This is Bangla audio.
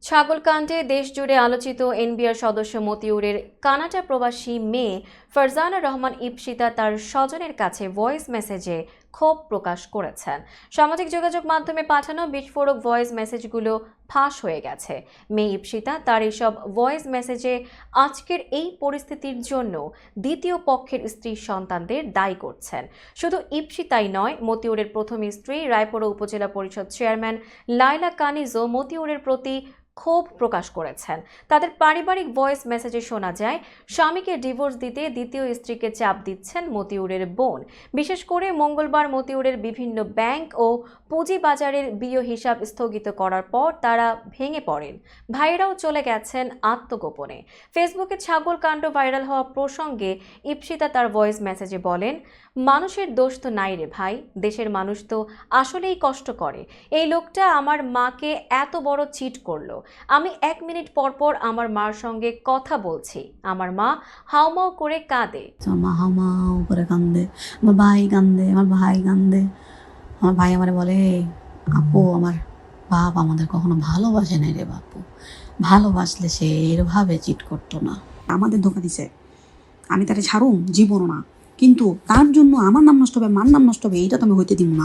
ছাগলকাণ্ডে দেশজুড়ে আলোচিত এনবিআর সদস্য মতিউরের কানাডা প্রবাসী মেয়ে ফারজানা রহমান ইপসিতা তার স্বজনের কাছে ভয়েস মেসেজে ক্ষোভ প্রকাশ করেছেন। সামাজিক যোগাযোগ মাধ্যমে পাঠানো বিস্ফোরক ভয়েস মেসেজগুলো ফাঁস হয়ে গেছে। মেয়ে ইপসিতা তার এসব ভয়েস মেসেজে আজকের এই পরিস্থিতির জন্য দ্বিতীয় পক্ষের স্ত্রী সন্তানদের দায়ী করছেন। শুধু ইপসিতাই নয়, মতিউরের প্রথম স্ত্রী রায়পুরা উপজেলা পরিষদ চেয়ারম্যান লায়লা কানিজও মতিউরের প্রতি ক্ষোভ প্রকাশ করেছেন। তাদের পারিবারিক ভয়েস মেসেজে শোনা যায়, স্বামীকে ডিভোর্স দিতে দ্বিতীয় স্ত্রীকে চাপ দিচ্ছেন মতিউরের বোন। বিশেষ করে মঙ্গলবার মতিউরের বিভিন্ন ব্যাংক ও পুঁজিবাজারের বিও হিসাব স্থগিত করার পর তারা ভেঙে পড়েন। ভাইরাও চলে গেছেন আত্মগোপনে। ফেসবুকে ছাগল কাণ্ড ভাইরাল হওয়া প্রসঙ্গে ইপসিতা তার ভয়েস মেসেজে বলেন, মানুষের দোষ তো নাই রে ভাই, দেশের মানুষ তো আসলেই কষ্ট করে। এই লোকটা আমার মাকে এত বড় চিট করলো। আমি 1 মিনিট পর পর আমার মার সঙ্গে কথা বলছি, আমার মা হাউমাউ করে কাঁদে। মা হাউমাউ করে কান্দে, আমার ভাই কান্দে, আমার ভাই কান্দে। আমার ভাই আমারে বলে, আপু আমার বাপ আমাদের কখনো ভালোবাসে নাই রে বাপু, ভালোবাসলে সে এরভাবে চিট করতো না। আমাদের ধোকা দিছে, আমি তারে ছাড়ুম জীবনও না, কিন্তু তার জন্য আমার নাম নষ্ট হবে, মার নাম নষ্ট হবে, এইটা তো আমি হইতে দিব না।